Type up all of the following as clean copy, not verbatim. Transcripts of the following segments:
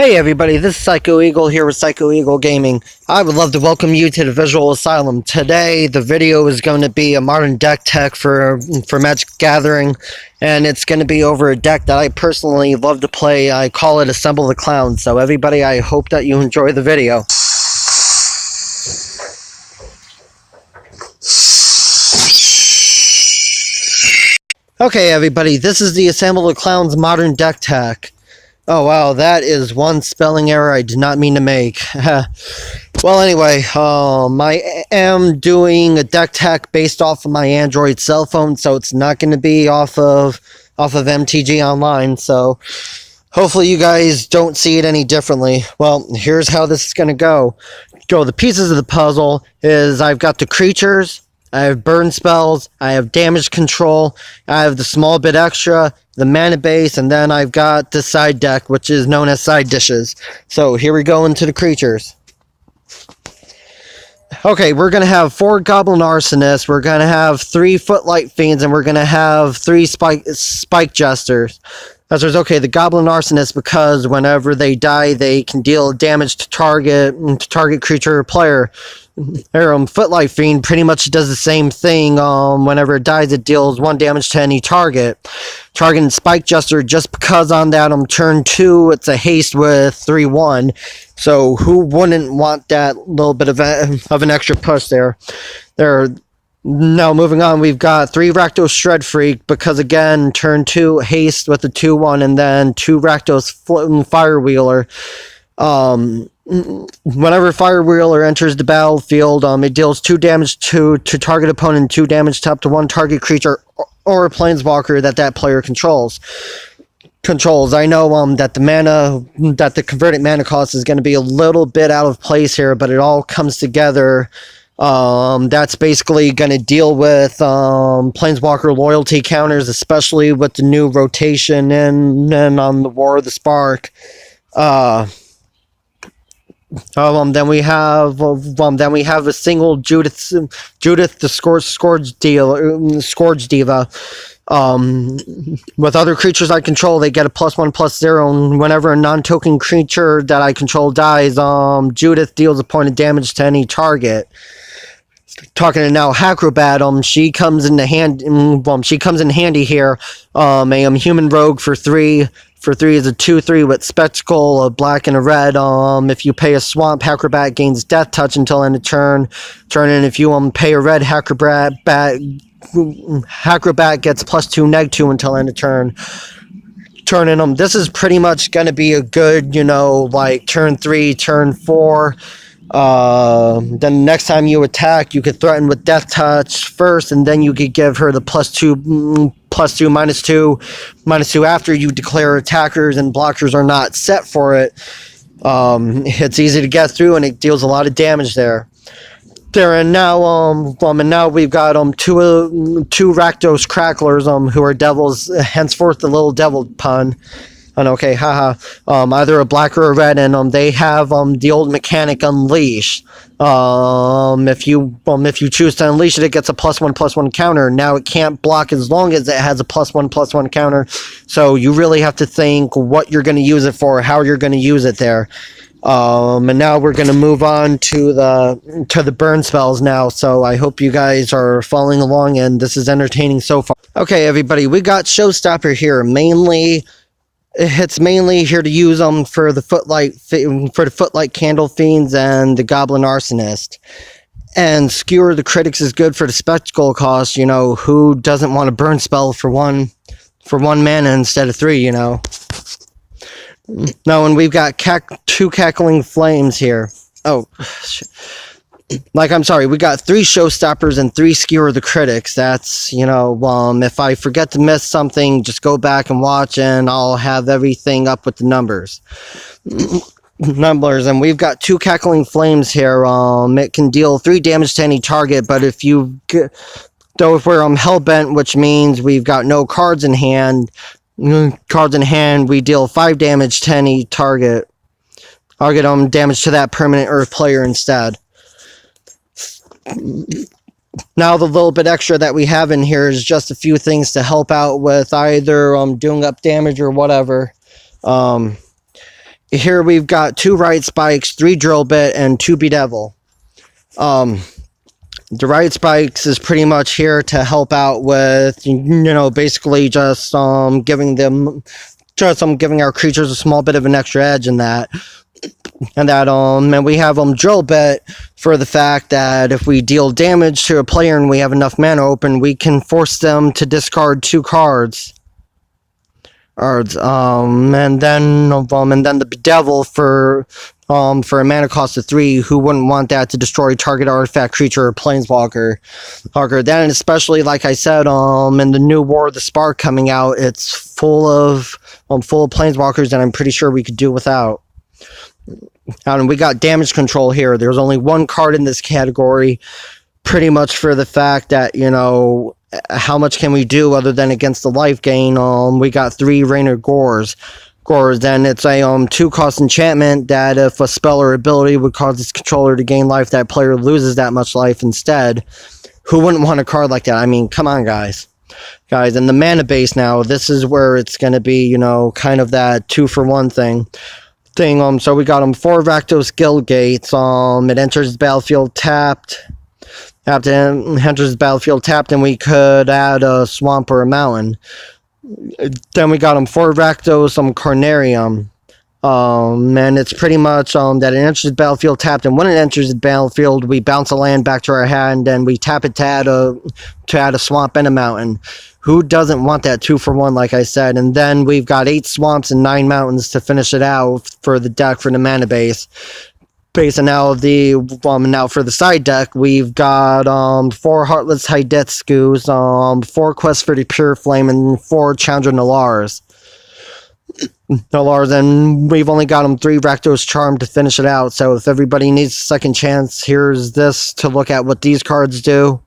Hey everybody, this is PsychoEagle here with PsychoEagle Gaming. I would love to welcome you to the Visual Asylum. Today, the video is going to be a modern deck tech for Magic Gathering, and it's going to be over a deck that I personally love to play. I call it Assemble the Clowns. So everybody, I hope that you enjoy the video. Okay everybody, this is the Assemble the Clowns modern deck tech. Oh wow, that is one spelling error I did not mean to make. Well, anyway, I am doing a deck tech based off of my Android cell phone, so it's not going to be off of MTG Online. So hopefully you guys don't see it any differently. Well, here's how this is going to go. The pieces of the puzzle is I've got the creatures, I have burn spells, I have damage control, I have the small bit extra, the mana base, and then I've got the side deck, which is known as side dishes. So here we go into the creatures. Okay, we're going to have 4 Goblin Arsonists, we're going to have 3 Footlight Fiends, and we're going to have 3 Spike Jesters. Okay, the Goblin Arsonists, because whenever they die, they can deal damage to target creature or player. Footlight Fiend pretty much does the same thing. Whenever it dies, it deals 1 damage to any target. Target and Spike Jester, just because on that turn 2, it's a haste with 3/1. So who wouldn't want that little bit of an extra push there? Now, moving on, we've got 3 Rakdos Shred Freak, because again, turn 2, haste with a 2/1, and then 2 Rakdos Firewheeler. Whenever Firewheeler enters the battlefield, it deals 2 damage to target opponent, 2 damage to up to 1 target creature or a planeswalker that player controls. I know that the converted mana cost is going to be a little bit out of place here, but it all comes together. That's basically going to deal with planeswalker loyalty counters, especially with the new rotation and on the War of the Spark. Then we have a single Judith the Scourge Diva. With other creatures I control, they get a +1/+0, and whenever a non-token creature that I control dies, Judith deals a point of damage to any target. Talking to now Acrobat, she comes in handy here. A human rogue for 3. For 3 is a 2/3 with Spectacle, a black and a red. If you pay a swamp, Acrobat gains Death Touch until end of turn. And if you pay a red, Acrobat gets +2, -2 until end of turn. This is pretty much going to be a good, like turn 3, turn 4. Then next time you attack, you could threaten with Death Touch first, and then you could give her the +2, -2 after you declare attackers and blockers are not set for it. It's easy to get through, and it deals a lot of damage there. And now we've got two Rakdos Cracklers, who are devils, henceforth the little devil pun. And okay, haha. Either a black or a red, and they have the old mechanic Unleash. If you choose to unleash it, it gets a +1/+1 counter. Now it can't block as long as it has a +1/+1 counter. So you really have to think what you're going to use it for, how you're going to use it there. And now we're going to move on to the burn spells now. So I hope you guys are following along, and this is entertaining so far. Okay, everybody, we got Showstopper here. It's mainly here to use them for the Footlight Candle Fiends and the Goblin Arsonist. And Skewer the Critics is good for the Spectacle cost. Who doesn't want a burn spell for one mana instead of 3? No, and we've got 2 Cackling Flames here. Oh, shit. We got 3 Showstoppers and 3 Skewer the Critics. That's, if I forget to miss something, just go back and watch, and I'll have everything up with the numbers. And we've got 2 Cackling Flames here. It can deal 3 damage to any target, but if we're Hellbent, which means we've got no cards in hand, we deal 5 damage to any target. I'll get damage to that permanent Earth player instead. Now the little bit extra that we have in here is just a few things to help out with either doing up damage or whatever. here we've got 2 Riot Spikes, 3 Drill Bit, and 2 Bedevil. The Riot Spikes is pretty much here to help out with, basically just giving our creatures a small bit of an extra edge in that. And we have Drill Bit for the fact that if we deal damage to a player and we have enough mana open, we can force them to discard 2 cards. And then the Bedevil for a mana cost of 3. Who wouldn't want that to destroy target artifact, creature, or planeswalker? Then, especially like I said, in the new War of the Spark coming out, it's full of planeswalkers that I'm pretty sure we could do without. And we got damage control here. There's only 1 card in this category, pretty much for the fact that, how much can we do other than against the life gain? We got 3 Rainer Gores. Then it's a 2-cost enchantment that if a spell or ability would cause its controller to gain life, that player loses that much life instead. Who wouldn't want a card like that? I mean, come on, guys. And the mana base now, this is where it's going to be, kind of that 2-for-1 thing. So we got 4 Rakdos Guildgates. It enters the battlefield tapped. After it enters the battlefield tapped, and we could add a swamp or a mountain. Then we got 4 Rakdos Carnarium. And it's pretty much that it enters the battlefield tapped, and when it enters the battlefield, we bounce a land back to our hand, and we tap it to add a swamp and a mountain. Who doesn't want that 2-for-1, like I said? And then we've got 8 swamps and 9 mountains to finish it out for the deck for the mana base. And now now for the side deck, we've got 4 Heartless Hidetsukus, 4 Quest for the Pure Flame, and 4 Challenger Nalars. And we've only got 3 Rakdos Charm to finish it out. So if everybody needs a second chance, here's this to look at what these cards do.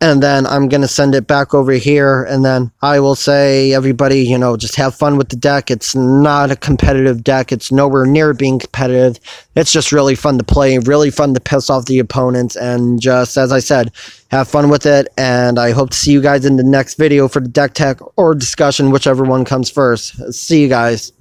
And then I'm going to send it back over here. And then I will say, everybody, just have fun with the deck. It's not a competitive deck. It's nowhere near being competitive. It's just really fun to play, really fun to piss off the opponents. And just, as I said, have fun with it. And I hope to see you guys in the next video for the deck tech or discussion, whichever one comes first. See you guys.